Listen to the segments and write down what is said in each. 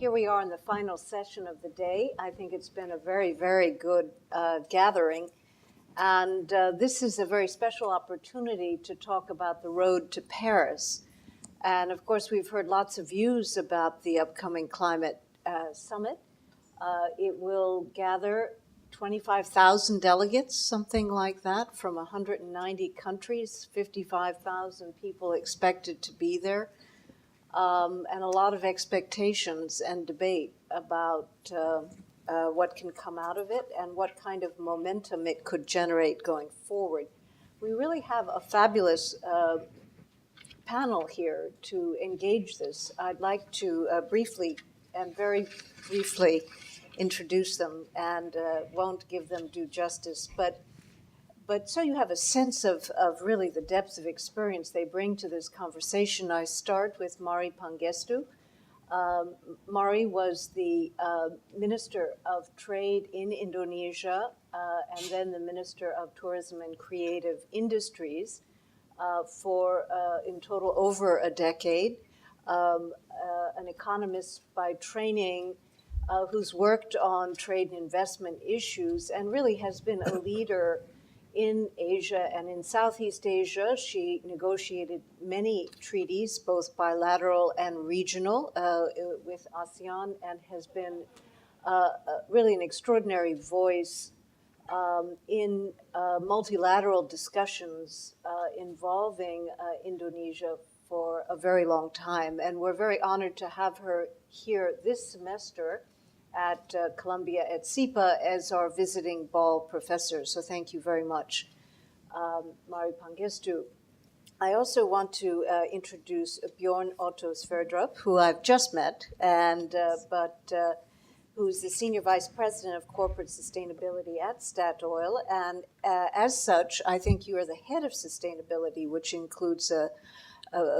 here we are in the final session of the day. I think it's been a very, very good gathering. And this is a very special opportunity to talk about the road to Paris. And of course, we've heard lots of views about the upcoming climate summit. It will gather 25,000 delegates, something like that, from 190 countries, 55,000 people expected to be there. And a lot of expectations and debate about what can come out of it and what kind of momentum it could generate going forward. We really have a fabulous panel here to engage this. I'd like to very briefly introduce them and won't give them due justice, but so you have a sense of really the depth of experience they bring to this conversation. I start with Mari Pangestu. Mari was the Minister of Trade in Indonesia and then the Minister of Tourism and Creative Industries for, in total, over a decade. An economist by training who's worked on trade and investment issues and really has been a leader in Asia and in Southeast Asia. She negotiated many treaties, both bilateral and regional, with ASEAN, and has been really an extraordinary voice in multilateral discussions involving Indonesia for a very long time. And we're very honored to have her here this semester at Columbia at SIPA as our visiting Ball professor. So thank you very much, Mari Pangestu. I also want to introduce Bjorn Otto Sverdrup, who I've just met, and who's the Senior Vice President of Corporate Sustainability at Statoil. And as such, I think you are the head of sustainability, which includes a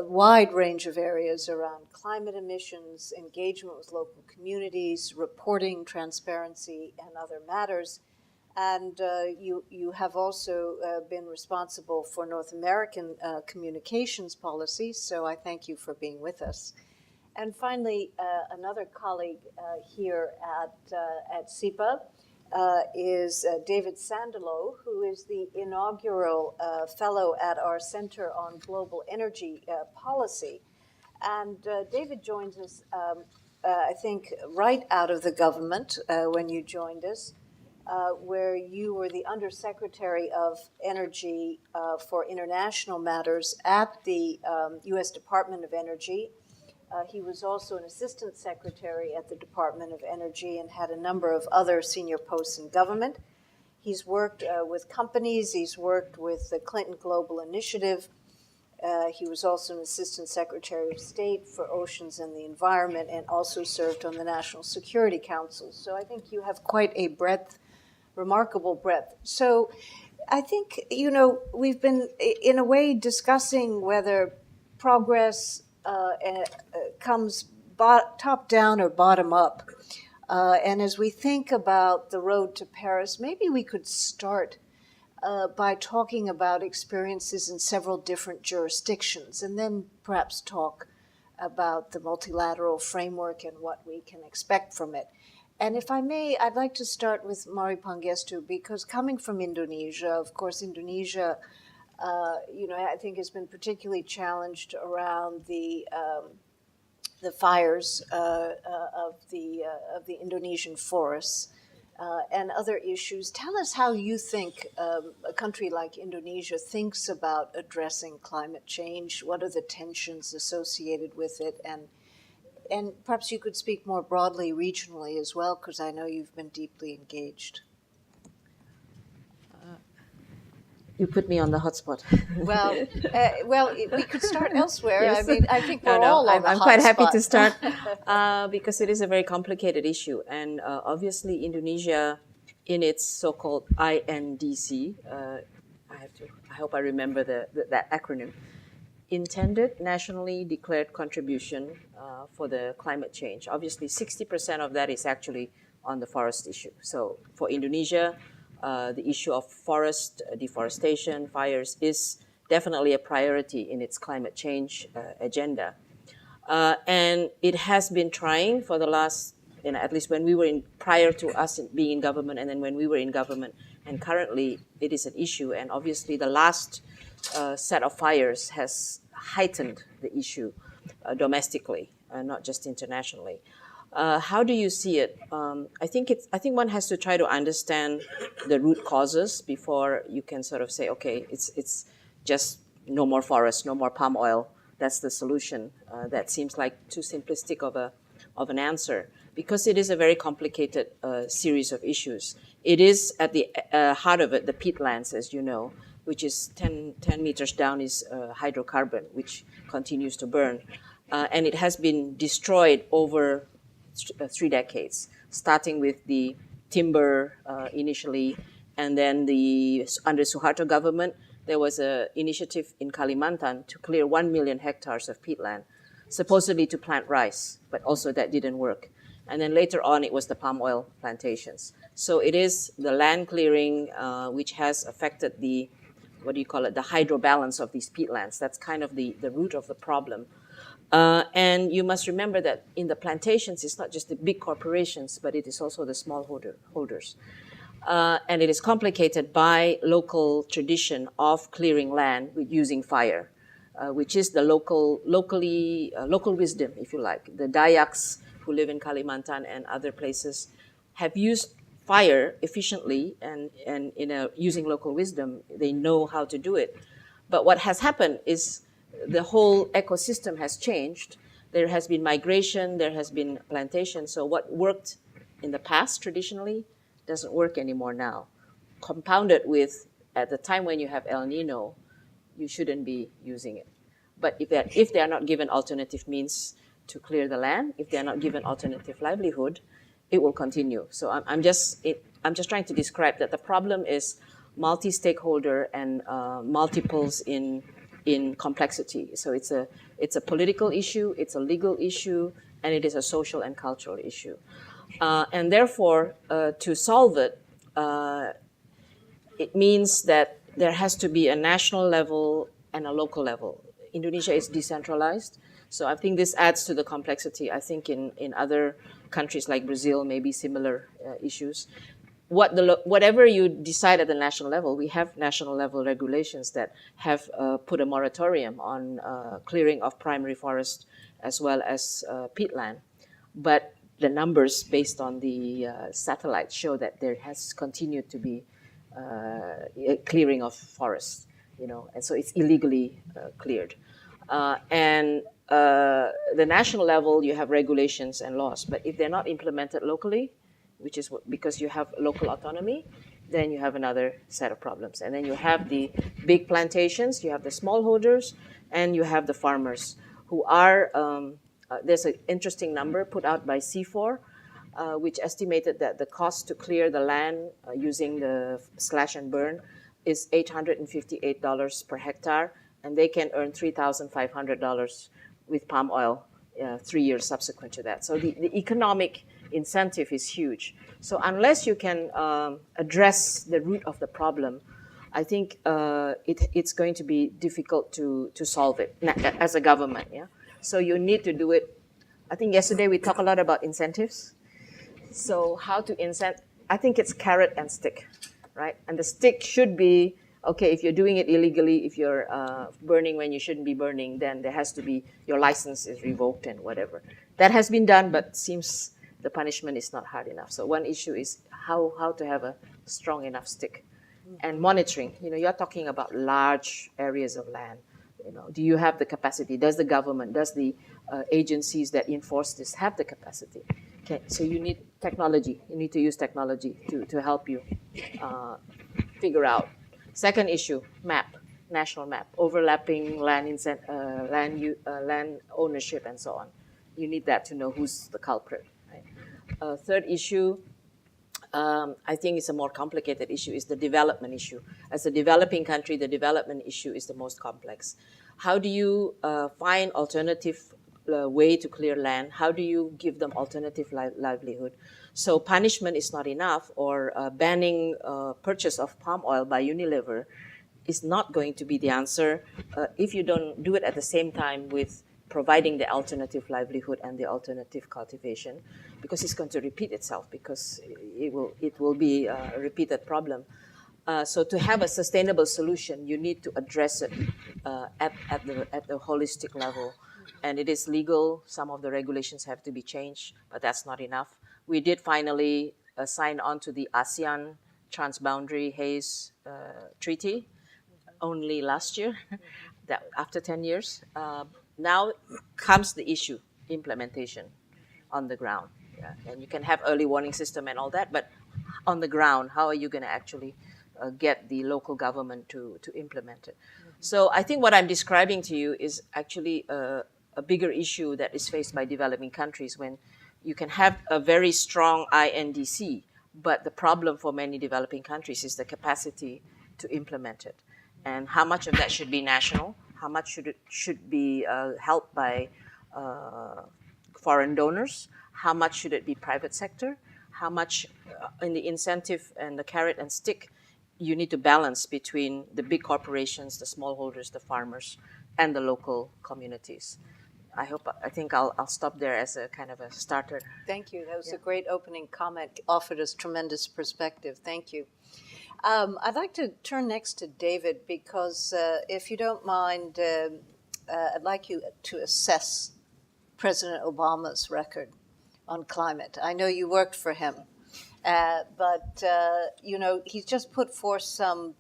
wide range of areas around climate emissions, engagement with local communities, reporting, transparency, and other matters. And you have also been responsible for North American communications policy, so I thank you for being with us. And finally, another colleague here at SIPA is David Sandelow, who is the inaugural fellow at our Center on Global Energy Policy. And David joins us, I think, right out of the government when you joined us, where you were the Undersecretary of Energy for International Matters at the U.S. Department of Energy. He was also an assistant secretary at the Department of Energy and had a number of other senior posts in government. He's worked with companies. He's worked with the Clinton Global Initiative. He was also an assistant secretary of state for oceans and the environment and also served on the National Security Council. So I think you have quite a breadth, remarkable breadth. So I think, we've been in a way discussing whether progress comes top down or bottom up. And as we think about the road to Paris, maybe we could start by talking about experiences in several different jurisdictions, and then perhaps talk about the multilateral framework and what we can expect from it. And if I may, I'd like to start with Mari Pangestu, because coming from Indonesia, of course, Indonesia I think has been particularly challenged around the fires of the Indonesian forests and other issues. Tell us how you think a country like Indonesia thinks about addressing climate change. What are the tensions associated with it? And perhaps you could speak more broadly regionally as well, because I know you've been deeply engaged. You put me on the hot spot. Well, we could start elsewhere. Yes. I mean, I think we're all on the hot spot. I'm quite happy to start because it is a very complicated issue. And obviously, Indonesia, in its so-called INDC, I hope I remember that acronym, intended nationally declared contribution for the climate change. Obviously, 60% of that is actually on the forest issue. So for Indonesia, the issue of forest deforestation, fires, is definitely a priority in its climate change agenda. And it has been trying for the last, at least when we were prior to us being in government, and then when we were in government, and currently it is an issue. And obviously the last set of fires has heightened the issue domestically, not just internationally. How do you see it? I think one has to try to understand the root causes before you can sort of say, okay, it's just no more forests, no more palm oil. That's the solution. That seems like too simplistic of an answer, because it is a very complicated series of issues. It is at the heart of it, the peatlands, as you know, which is 10 meters down is hydrocarbon, which continues to burn. And it has been destroyed over 3 decades, starting with the timber initially, and then under Suharto government, there was an initiative in Kalimantan to clear 1 million hectares of peatland, supposedly to plant rice, but also that didn't work. And then later on, it was the palm oil plantations. So it is the land clearing which has affected the hydro balance of these peatlands. That's kind of the root of the problem. And you must remember that in the plantations, it's not just the big corporations, but it is also the small holders. And it is complicated by local tradition of clearing land with using fire, which is the local wisdom, if you like. The Dayaks who live in Kalimantan and other places have used fire efficiently and using local wisdom. They know how to do it. But what has happened is the whole ecosystem has changed. There has been migration, there has been plantation. So what worked in the past traditionally doesn't work anymore now. Compounded with, at the time when you have El Nino, you shouldn't be using it. But if they are not given alternative means to clear the land, if they are not given alternative livelihood, it will continue. So I'm just trying to describe that the problem is multi-stakeholder and multiples in complexity. So it's a political issue, it's a legal issue, and it is a social and cultural issue. And therefore, to solve it, it means that there has to be a national level and a local level. Indonesia is decentralized, so I think this adds to the complexity. I think in other countries like Brazil, maybe similar issues. Whatever you decide at the national level, we have national level regulations that have put a moratorium on clearing of primary forest as well as peatland. But the numbers based on the satellites show that there has continued to be clearing of forests, and so it's illegally cleared. And the national level, you have regulations and laws, but if they're not implemented locally, which is because you have local autonomy, then you have another set of problems. And then you have the big plantations, you have the smallholders, and you have the farmers who are, there's an interesting number put out by C4, which estimated that the cost to clear the land using the slash and burn is $858 per hectare, and they can earn $3,500 with palm oil 3 years subsequent to that. So the economic incentive is huge. So unless you can address the root of the problem, I think it's going to be difficult to solve it as a government. Yeah. So you need to do it. I think yesterday we talked a lot about incentives. So how to incent? I think it's carrot and stick, right? And the stick should be, okay, if you're doing it illegally, if you're burning when you shouldn't be burning, then there has to be, your license is revoked and whatever. That has been done, but seems the punishment is not hard enough. So one issue is how to have a strong enough stick. And monitoring, you're talking about large areas of land. Do you have the capacity? Does the government, does the agencies that enforce this have the capacity? Okay, so you need technology. You need to use technology to help you figure out. Second issue, national map, overlapping land ownership and so on. You need that to know who's the culprit. Right? Third issue, I think it's a more complicated issue, is the development issue. As a developing country, the development issue is the most complex. How do you find alternative way to clear land? How do you give them alternative livelihood? So punishment is not enough, or banning purchase of palm oil by Unilever is not going to be the answer if you don't do it at the same time with providing the alternative livelihood and the alternative cultivation, because it's going to repeat itself, because it will be a repeated problem. So to have a sustainable solution, you need to address it at the holistic level. And it is legal. Some of the regulations have to be changed, but that's not enough. We did finally sign on to the ASEAN Transboundary Haze Treaty only last year, that after 10 years. Now comes the issue, implementation on the ground. Yeah. And you can have early warning system and all that, but on the ground, how are you going to actually get the local government to implement it? So I think what I'm describing to you is actually a bigger issue that is faced by developing countries, when you can have a very strong INDC, but the problem for many developing countries is the capacity to implement it. And how much of that should be national? How much should be helped by foreign donors? How much should it be private sector? How much in the incentive and the carrot and stick you need to balance between the big corporations, the smallholders, the farmers, and the local communities? I think I'll stop there as a kind of a starter. Thank you. That was a great opening comment, offered us tremendous perspective. Thank you. I'd like to turn next to David, because if you don't mind, I'd like you to assess President Obama's record on climate. I know you worked for him, but he's just put forth some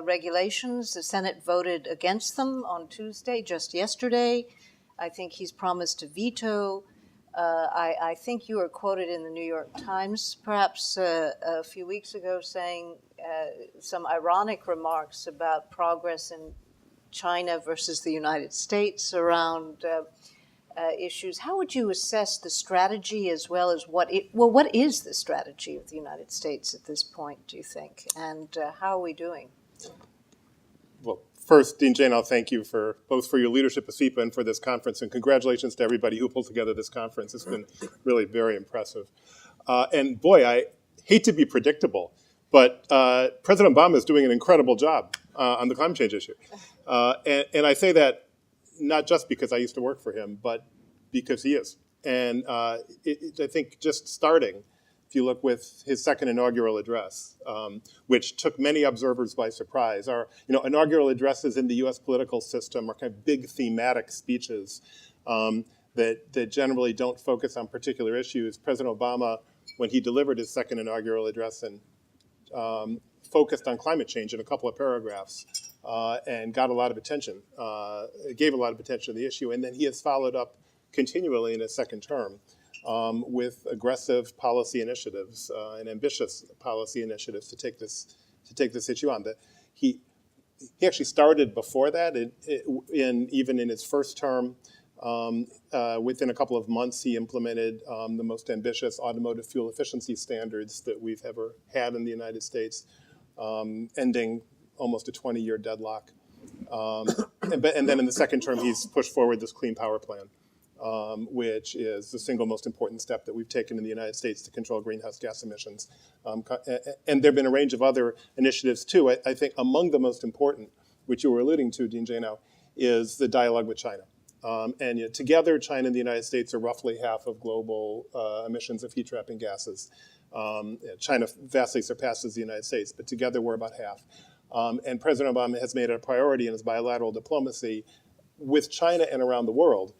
regulations. The Senate voted against them on Tuesday, just yesterday. I think he's promised to veto. I think you were quoted in the New York Times perhaps a few weeks ago saying some ironic remarks about progress in China versus the United States around issues. How would you assess the strategy, as well as what is the strategy of the United States at this point, do you think? And how are we doing? Well, first, Dean Jane, I'll thank you both for your leadership of SEPA and for this conference, and congratulations to everybody who pulled together this conference. It's been really very impressive. And boy, I hate to be predictable, but President Obama is doing an incredible job on the climate change issue. And I say that not just because I used to work for him, but because he is. And I think just starting, if you look with his second inaugural address, which took many observers by surprise. Our inaugural addresses in the U.S. political system are kind of big thematic speeches that generally don't focus on particular issues. President Obama, when he delivered his second inaugural address, and focused on climate change in a couple of paragraphs and got a lot of attention, gave a lot of attention to the issue. And then he has followed up continually in his second term with aggressive policy initiatives and ambitious policy initiatives to take this issue on. He actually started before that. Even in his first term, within a couple of months, he implemented the most ambitious automotive fuel efficiency standards that we've ever had in the United States, ending almost a 20-year deadlock. And then in the second term, he's pushed forward this Clean Power Plan, which is the single most important step that we've taken in the United States to control greenhouse gas emissions. And there have been a range of other initiatives too. I think among the most important, which you were alluding to, Dean Jano, is the dialogue with China. And together, China and the United States are roughly half of global emissions of heat-trapping gases. China vastly surpasses the United States, but together we're about half. And President Obama has made it a priority in his bilateral diplomacy with China and around the world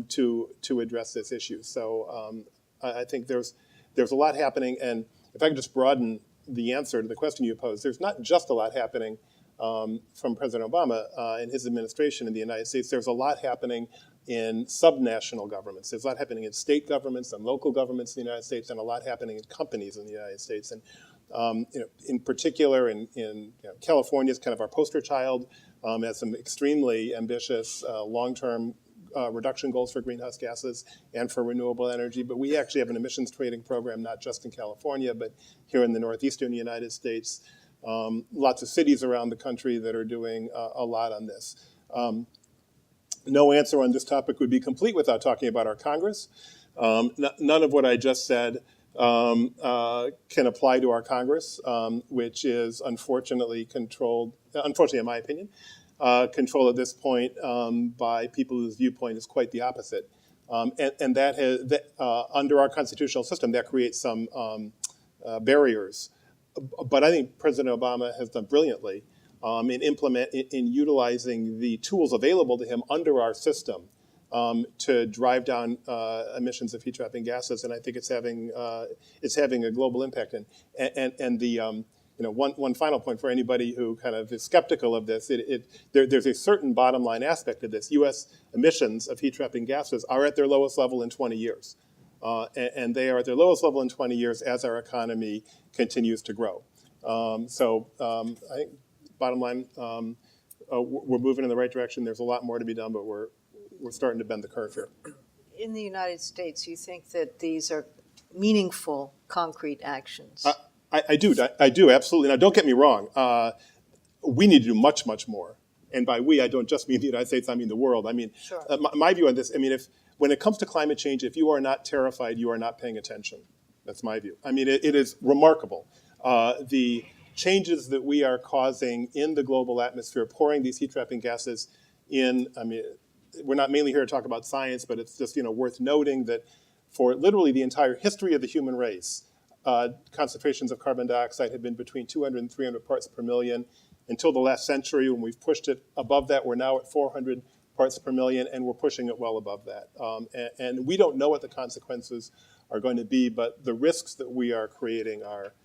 to address this issue. So I think there's a lot happening. And if I could just broaden the answer to the question you posed, there's not just a lot happening from President Obama and his administration in the United States. There's a lot happening in subnational governments. There's a lot happening in state governments and local governments in the United States, and a lot happening in companies in the United States. And in particular, in California is kind of our poster child, has some extremely ambitious long-term reduction goals for greenhouse gases and for renewable energy. But we actually have an emissions trading program, not just in California, but here in the northeastern United States. Lots of cities around the country that are doing a lot on this. No answer on this topic would be complete without talking about our Congress. None of what I just said can apply to our Congress, which is unfortunately controlled, unfortunately in my opinion, control at this point by people whose viewpoint is quite the opposite. And that has, under our constitutional system, that creates some barriers. But I think President Obama has done brilliantly in utilizing the tools available to him under our system to drive down emissions of heat-trapping gases, and I think it's having a global impact. And the one final point for anybody who kind of is skeptical of this, there's a certain bottom line aspect of this. U.S. emissions of heat-trapping gases are at their lowest level in 20 years. And they are at their lowest level in 20 years as our economy continues to grow. So I think bottom line, we're moving in the right direction. There's a lot more to be done, but we're starting to bend the curve here. In the United States, you think that these are meaningful, concrete actions? I do, absolutely. Now, don't get me wrong. We need to do much, much more. And by we, I don't just mean the United States, I mean the world. I mean, sure. My view on this, I mean, when it comes to climate change, if you are not terrified, you are not paying attention. That's my view. I mean, it is remarkable. The changes that we are causing in the global atmosphere, pouring these heat-trapping gases in, I mean, we're not mainly here to talk about science, but it's just worth noting that for literally the entire history of the human race, concentrations of carbon dioxide have been between 200 and 300 parts per million until the last century when we've pushed it above that. We're now at 400 parts per million, and we're pushing it well above that. And we don't know what the consequences are going to be, but the risks that we are creating are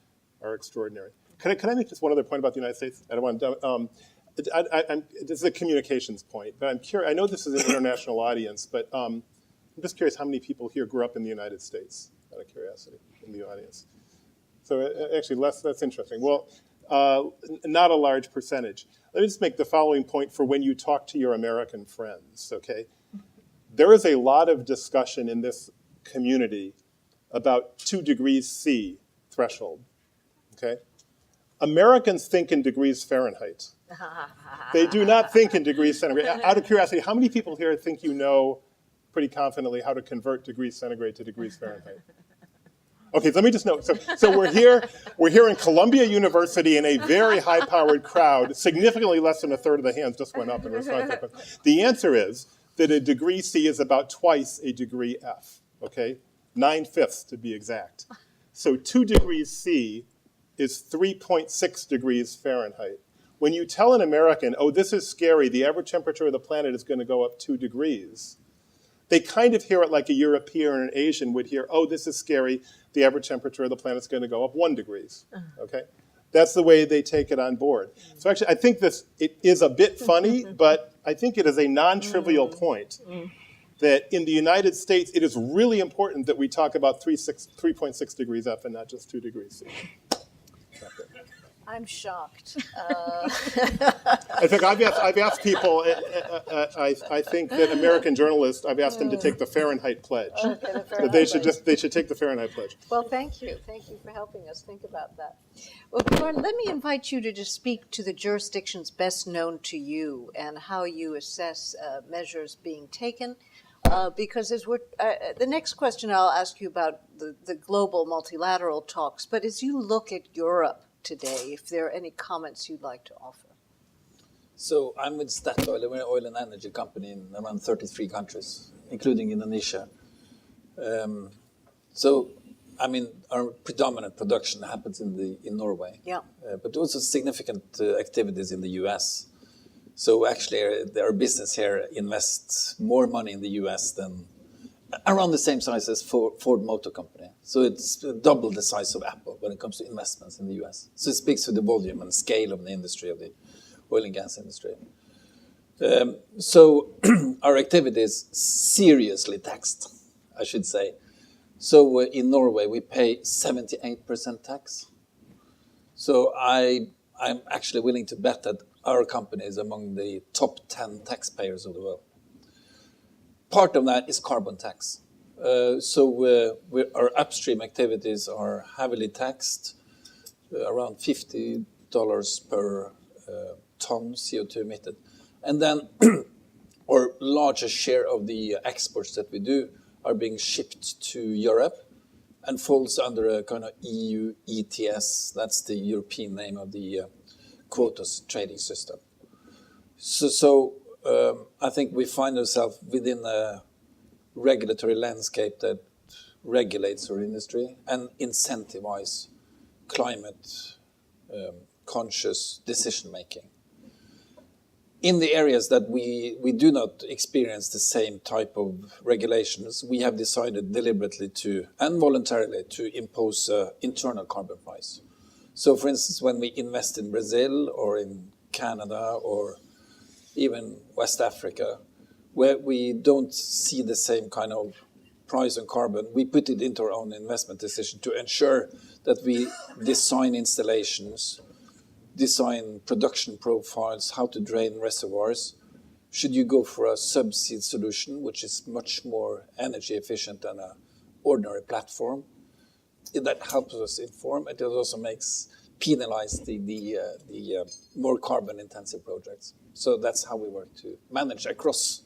extraordinary. Can I make just one other point about the United States? I don't want to. This is a communications point, but I'm curious. I know this is an international audience, but I'm just curious how many people here grew up in the United States, out of curiosity, in the audience. So actually, that's interesting. Well, not a large percentage. Let me just make the following point for when you talk to your American friends, okay? There is a lot of discussion in this community about 2 degrees C threshold, okay? Americans think in degrees Fahrenheit. They do not think in degrees centigrade. Out of curiosity, how many people here think you know pretty confidently how to convert degrees centigrade to degrees Fahrenheit? Okay, let me just note. So we're here in Columbia University in a very high-powered crowd. Significantly less than a third of the hands just went up in response to that question. The answer is that a degree C is about twice a degree F, okay? 9/5 to be exact. So 2 degrees C is 3.6 degrees Fahrenheit. When you tell an American, oh, this is scary, the average temperature of the planet is going to go up 2 degrees, they kind of hear it like a European or an Asian would hear, oh, this is scary, the average temperature of the planet is going to go up 1 degree, okay? That's the way they take it on board. So actually, I think it is a bit funny, but I think it is a non-trivial point that in the United States, it is really important that we talk about 3.6 degrees F and not just 2 degrees C. I'm shocked. I think I've asked people, I think that American journalists, I've asked them to take the Fahrenheit pledge. Okay, the That they should take the Fahrenheit pledge. Well, thank you. Thank you for helping us think about that. Well, Bjorn, let me invite you to just speak to the jurisdictions best known to you and how you assess measures being taken. Because as the next question I'll ask you about the global multilateral talks, but as you look at Europe today, if there are any comments you'd like to offer. So I'm with Statoil, we're an oil and energy company in around 33 countries, including Indonesia. So, I mean, our predominant production happens in Norway. Yeah. But also significant activities in the US. So actually, our business here invests more money in the US than around the same size as Ford Motor Company. So it's double the size of Apple when it comes to investments in the US. So it speaks to the volume and scale of the industry, of the oil and gas industry. So our activity is seriously taxed, I should say. So in Norway, we pay 78% tax. So I'm actually willing to bet that our company is among the top 10 taxpayers of the world. Part of that is carbon tax. Our upstream activities are heavily taxed, around $50 per ton CO2 emitted. And then our largest share of the exports that we do are being shipped to Europe and falls under a kind of EU ETS. That's the European name of the quotas trading system. I think we find ourselves within a regulatory landscape that regulates our industry and incentivize climate conscious decision making. In the areas that we do not experience the same type of regulations, we have decided deliberately and voluntarily to impose an internal carbon price. So, for instance, when we invest in Brazil or in Canada or even West Africa, where we don't see the same kind of price on carbon, we put it into our own investment decision to ensure that we design installations, design production profiles, how to drain reservoirs. Should you go for a subsea solution, which is much more energy efficient than an ordinary platform, that helps us inform. It also makes penalize the more carbon intensive projects. So that's how we work to manage across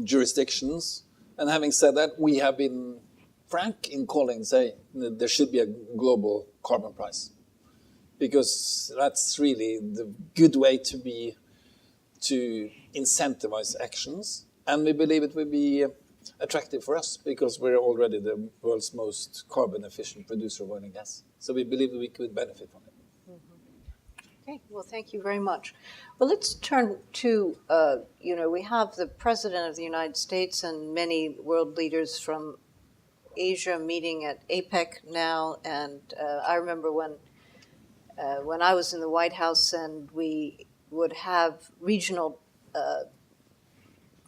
jurisdictions. And having said that, we have been frank in calling, say, there should be a global carbon price, because that's really the good way to incentivize actions. And we believe it will be attractive for us because we're already the world's most carbon efficient producer of oil and gas. So we believe that we could benefit from it. Okay, well, thank you very much. Well, let's turn to, we have the President of the United States and many world leaders from Asia meeting at APEC now. And I remember when I was in the White House and we would have regional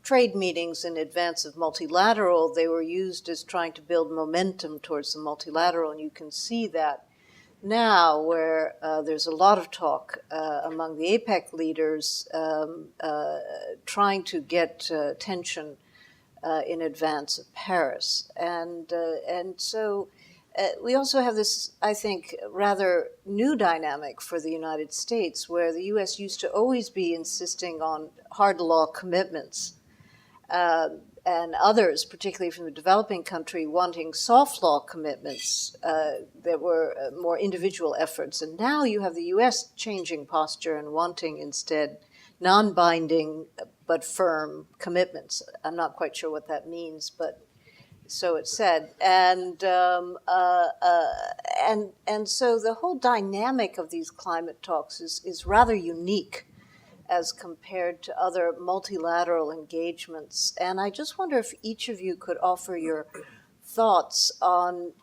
trade meetings in advance of multilateral, they were used as trying to build momentum towards the multilateral. And you can see that now where there's a lot of talk among the APEC leaders trying to get attention in advance of Paris. And so we also have this, I think, rather new dynamic for the United States, where the U.S. used to always be insisting on hard law commitments, and others, particularly from the developing country, wanting soft law commitments that were more individual efforts. And now you have the U.S. changing posture and wanting instead non-binding but firm commitments. I'm not quite sure what that means, but so it's said. And so the whole dynamic of these climate talks is rather unique as compared to other multilateral engagements. And I just wonder if each of you could offer your thoughts on,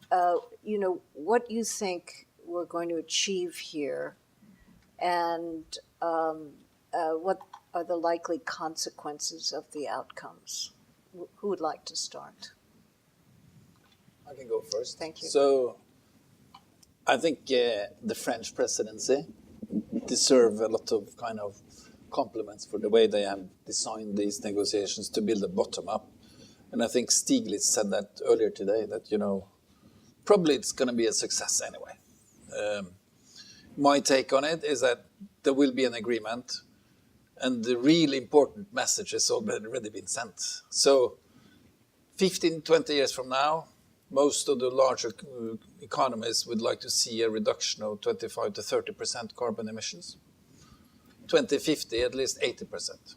what you think we're going to achieve here, and what are the likely consequences of the outcomes. Who would like to start? I can go first. Thank you. So I think the French presidency deserve a lot of kind of compliments for the way they have designed these negotiations to build a bottom up. And I think Stiglitz said that earlier today, that, probably it's going to be a success anyway. My take on it is that there will be an agreement, and the really important message has already been sent. So 15, 20 years from now, most of the larger economies would like to see a reduction of 25 to 30% carbon emissions. 2050, at least 80%.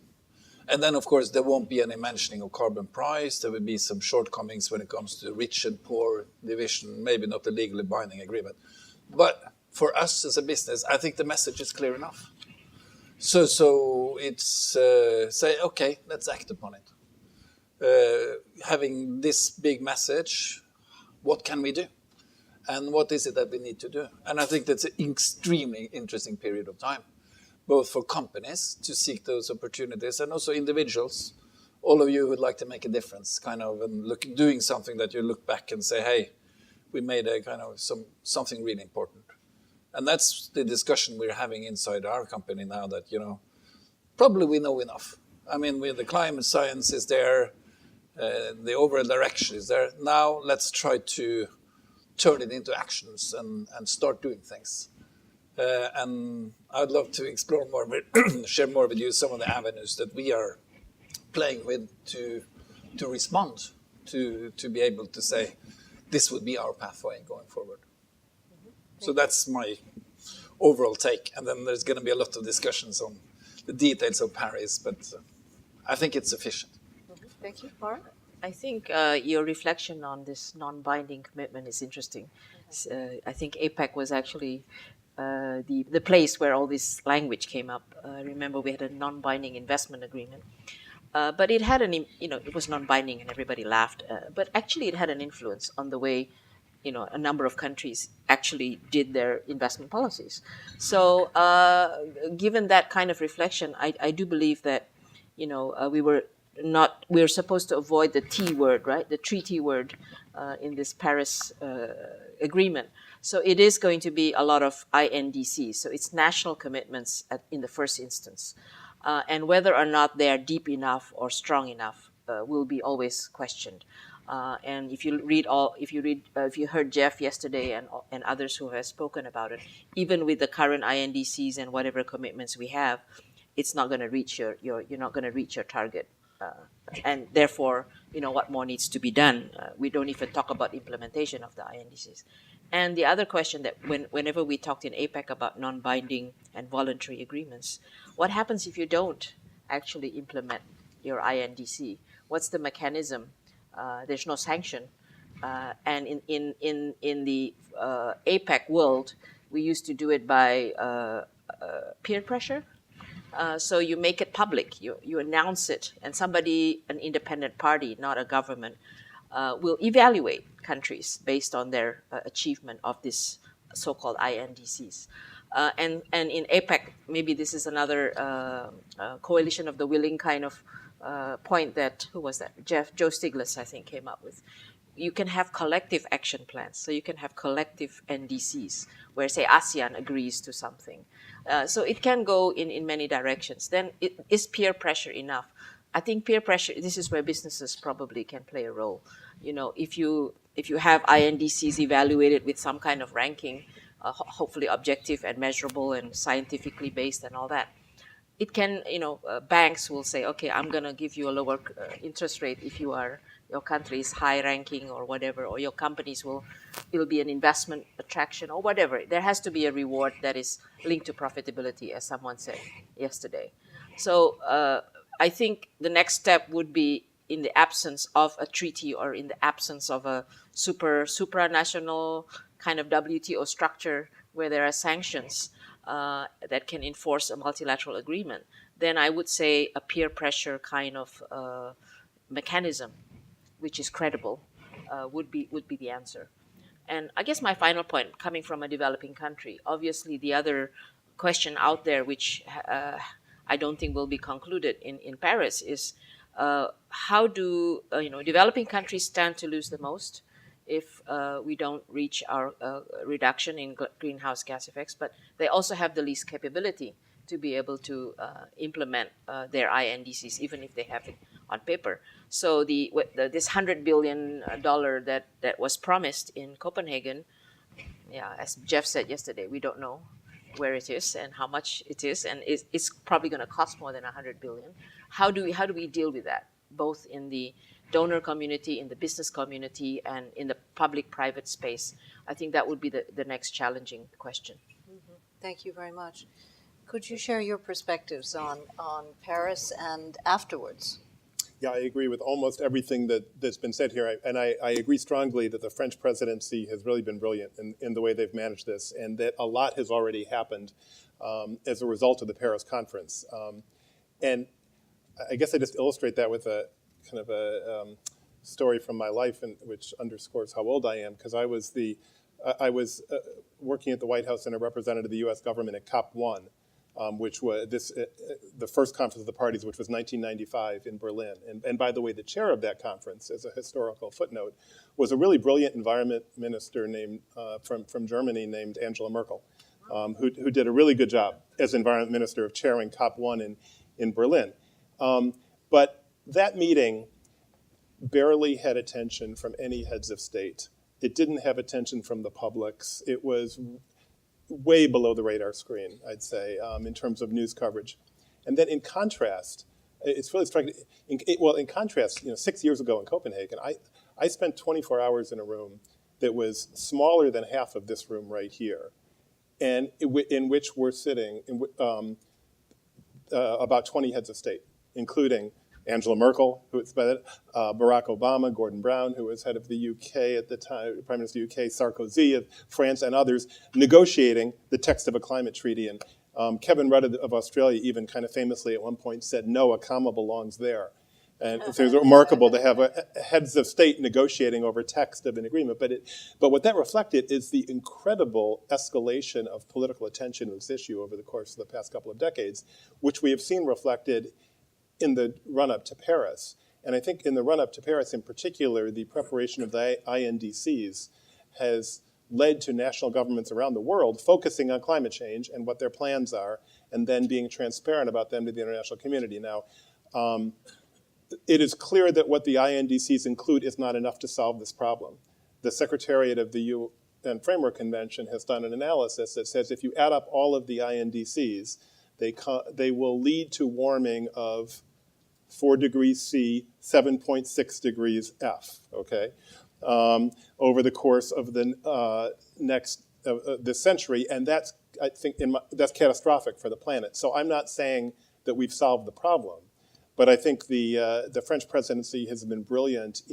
And then, of course, there won't be any mentioning of carbon price. There will be some shortcomings when it comes to rich and poor division, maybe not a legally binding agreement. But for us as a business, I think the message is clear enough. So it's say, okay, let's act upon it. Having this big message, what can we do? And what is it that we need to do? And I think that's an extremely interesting period of time, both for companies to seek those opportunities and also individuals, all of you who would like to make a difference, kind of, and doing something that you look back and say, hey, we made a kind of something really important. And that's the discussion we're having inside our company now, that, probably we know enough. I mean, the climate science is there, the overall direction is there. Now let's try to turn it into actions and start doing things. And I'd love to explore more, share more with you some of the avenues that we are playing with to respond, to be able to say, this would be our pathway going forward. So that's my overall take. And then there's going to be a lot of discussions on the details of Paris, but I think it's sufficient. Thank you, Laura. I think your reflection on this non-binding commitment is interesting. I think APEC was actually the place where all this language came up. Remember, we had a non-binding investment agreement, but it had it was non-binding and everybody laughed. But actually, it had an influence on the way, a number of countries actually did their investment policies. So, given that kind of reflection, I do believe that, we were supposed to avoid the T word, right? The treaty word in this Paris agreement. So it is going to be a lot of INDCs. So it's national commitments in the first instance. And whether or not they are deep enough or strong enough will be always questioned. And if you heard Jeff yesterday and others who have spoken about it, even with the current INDCs and whatever commitments we have, it's not going to reach you're not going to reach your target. And therefore, what more needs to be done? We don't even talk about implementation of the INDCs. And the other question that whenever we talked in APEC about non-binding and voluntary agreements, what happens if you don't actually implement your INDC? What's the mechanism? There's no sanction. And in the APEC world, we used to do it by peer pressure. So you make it public, you announce it, and an independent party, not a government, will evaluate countries based on their achievement of this so-called INDCs. And in APEC, maybe this is another coalition of the willing kind of point that, who was that? Joe Stiglitz, I think, came up with. You can have collective action plans. So you can have collective NDCs where, say, ASEAN agrees to something. So it can go in many directions. Then is peer pressure enough? I think peer pressure, this is where businesses probably can play a role. If you have INDCs evaluated with some kind of ranking, hopefully objective and measurable and scientifically based and all that, it can, banks will say, okay, I'm going to give you a lower interest rate if your country is high ranking or whatever, or your companies it'll be an investment attraction or whatever. There has to be a reward that is linked to profitability, as someone said yesterday. So I think the next step would be, in the absence of a treaty or in the absence of a supranational kind of WTO structure where there are sanctions that can enforce a multilateral agreement, then I would say a peer pressure kind of mechanism, which is credible, would be the answer. And I guess my final point, coming from a developing country, obviously the other question out there, which I don't think will be concluded in Paris, is how do developing countries stand to lose the most if we don't reach our reduction in greenhouse gas effects, but they also have the least capability to be able to implement their INDCs, even if they have it on paper. So this $100 billion that was promised in Copenhagen, as Jeff said yesterday, we don't know where it is and how much it is, and it's probably going to cost more than $100 billion. How do we deal with that, both in the donor community, in the business community, and in the public-private space? I think that would be the next challenging question. Mm-hmm. Thank you very much. Could you share your perspectives on Paris and afterwards? Yeah, I agree with almost everything that's been said here. I agree strongly that the French presidency has really been brilliant in the way they've managed this, and that a lot has already happened as a result of the Paris conference. And I guess I just illustrate that with a kind of a story from my life, which underscores how old I am, because I was working at the White House and a representative of the U.S. government at COP1, which was the first conference of the parties, which was 1995 in Berlin. And by the way, the chair of that conference, as a historical footnote, was a really brilliant environment minister named from Germany named Angela Merkel, who did a really good job as environment minister of chairing COP1 in Berlin. But that meeting barely had attention from any heads of state. It didn't have attention from the publics. It was way below the radar screen, I'd say, in terms of news coverage. And then in contrast, it's really striking. In contrast, 6 years ago in Copenhagen, I spent 24 hours in a room that was smaller than half of this room right here, and in which we're sitting, about 20 heads of state, including Angela Merkel, who was Barack Obama, Gordon Brown, who was head of the UK at the time, Prime Minister of the UK, Sarkozy of France, and others, negotiating the text of a climate treaty. And Kevin Rudd of Australia even kind of famously at one point said, "No, a comma belongs there." And so it's remarkable to have heads of state negotiating over text of an agreement. But what that reflected is the incredible escalation of political attention to this issue over the course of the past couple of decades, which we have seen reflected in the run-up to Paris. And I think in the run-up to Paris in particular, the preparation of the INDCs has led to national governments around the world focusing on climate change and what their plans are, and then being transparent about them to the international community. Now, it is clear that what the INDCs include is not enough to solve this problem. The Secretariat of the UN Framework Convention has done an analysis that says if you add up all of the INDCs, they will lead to warming of 4 degrees C, 7.6 degrees F, okay, over the course of the this century, and that's, I think, that's catastrophic for the planet. So I'm not saying that we've solved the problem, but I think the French presidency has been brilliant,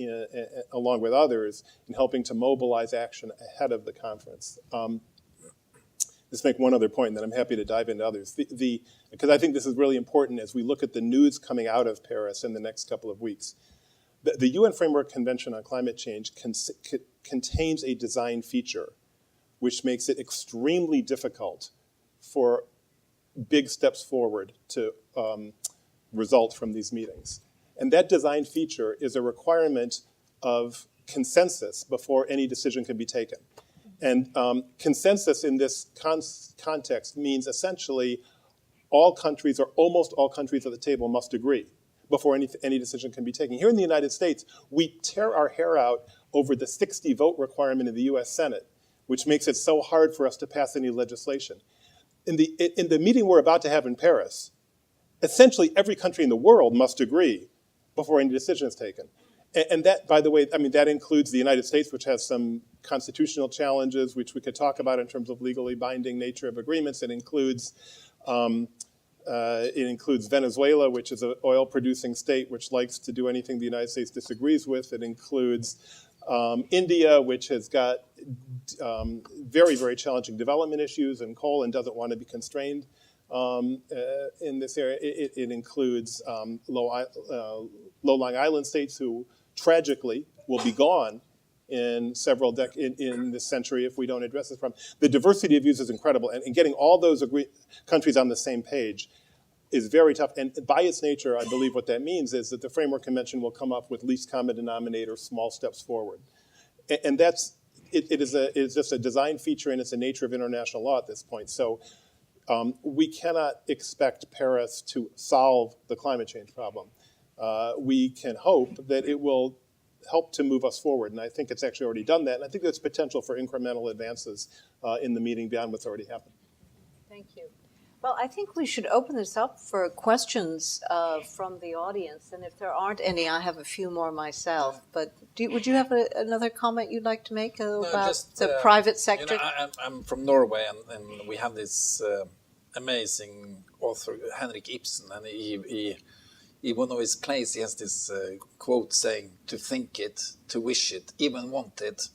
along with others, in helping to mobilize action ahead of the conference. Just make one other point, and then I'm happy to dive into others. Because I think this is really important as we look at the news coming out of Paris in the next couple of weeks. The UN Framework Convention on Climate Change contains a design feature which makes it extremely difficult for big steps forward to result from these meetings. And that design feature is a requirement of consensus before any decision can be taken. And consensus in this context means essentially all countries, or almost all countries at the table, must agree before any decision can be taken. Here in the United States, we tear our hair out over the 60 vote requirement in the US Senate, which makes it so hard for us to pass any legislation. In the meeting we're about to have in Paris, essentially every country in the world must agree before any decision is taken. And that, by the way, I mean, that includes the United States, which has some constitutional challenges, which we could talk about in terms of legally binding nature of agreements. It includes Venezuela, which is an oil-producing state, which likes to do anything the United States disagrees with. It includes India, which has got very, very challenging development issues in coal and doesn't want to be constrained in this area. It includes low-lying island states who tragically will be gone in several in this century if we don't address this problem. The diversity of views is incredible, and getting all those countries on the same page is very tough. And by its nature, I believe what that means is that the Framework Convention will come up with least common denominator, small steps forward. And that's, it is just a design feature, and it's a nature of international law at this point. So we cannot expect Paris to solve the climate change problem. We can hope that it will help to move us forward, and I think it's actually already done that, and I think there's potential for incremental advances in the meeting beyond what's already happened. Thank you. Well, I think we should open this up for questions from the audience, and if there aren't any, I have a few more myself. But would you have another comment you'd like to make about the private sector? I'm from Norway, and we have this amazing author, Henrik Ibsen, and he one of his plays, he has this quote saying, "To think it, to wish it, even want it,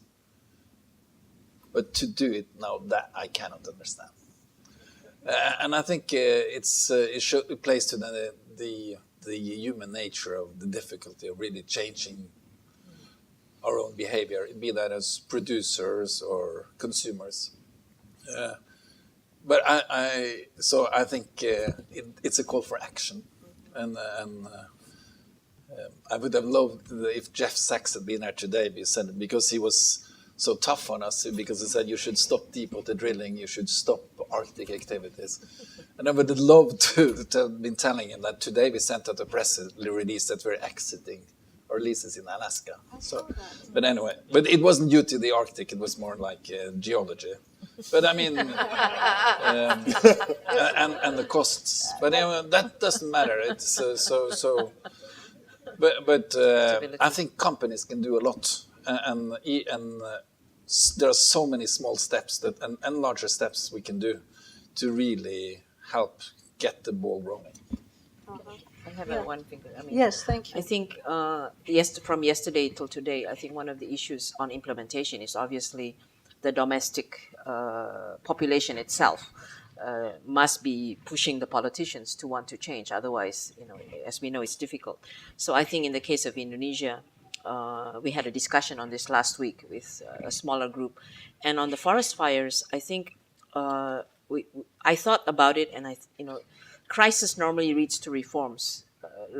but to do it now, that I cannot understand." And I think it plays to the human nature of the difficulty of really changing our own behavior, be that as producers or consumers. But I think it's a call for action, and I would have loved if Jeff Sachs had been here today, because he was so tough on us, because he said you should stop deep-water drilling, you should stop Arctic activities. And I would have loved to have been telling him that today we sent out a press release that we're exiting our leases in Alaska. So, but anyway, but it wasn't due to the Arctic, it was more like geology. But I mean, and the costs. But anyway, that doesn't matter. It's But I think companies can do a lot. And there are so many small steps and larger steps we can do to really help get the ball rolling. I have one finger. I mean, Yes, thank you. I think from yesterday till today, I think one of the issues on implementation is obviously the domestic population itself must be pushing the politicians to want to change. Otherwise, as we know, it's difficult. So I think in the case of Indonesia, we had a discussion on this last week with a smaller group, and on the forest fires, I think I thought about it, and crisis normally leads to reforms,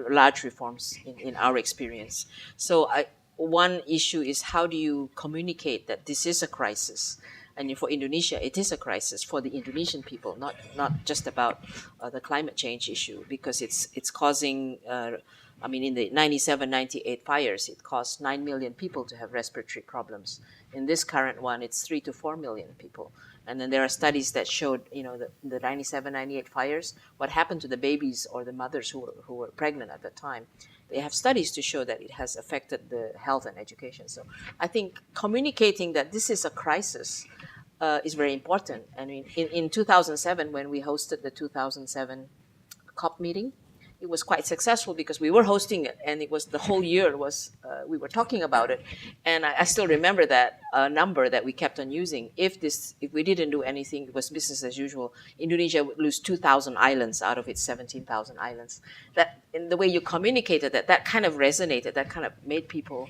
large reforms in our experience. So one issue is how do you communicate that this is a crisis? And for Indonesia, it is a crisis for the Indonesian people, not just about the climate change issue, because it's causing, in the 97, 98 fires, it caused 9 million people to have respiratory problems. In this current one, it's 3 to 4 million people. And then there are studies that showed, the 97, 98 fires, what happened to the babies or the mothers who were pregnant at the time. They have studies to show that it has affected the health and education. So I think communicating that this is a crisis is very important. I mean, in 2007, when we hosted the 2007 COP meeting, it was quite successful because we were hosting it, and it was the whole year was we were talking about it, and I still remember that number that we kept on using. If we didn't do anything, it was business as usual. Indonesia would lose 2,000 islands out of its 17,000 islands. That in the way you communicated that kind of resonated. That kind of made people,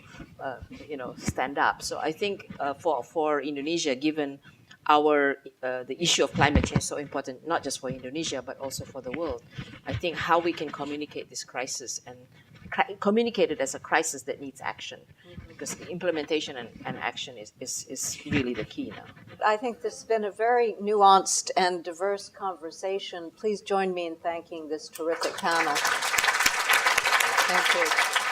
stand up. So I think for Indonesia, given the issue of climate change is so important, not just for Indonesia, but also for the world. I think how we can communicate this crisis and communicate it as a crisis that needs action, because the implementation and action is really the key now. I think this has been a very nuanced and diverse conversation. Please join me in thanking this terrific panel. Thank you.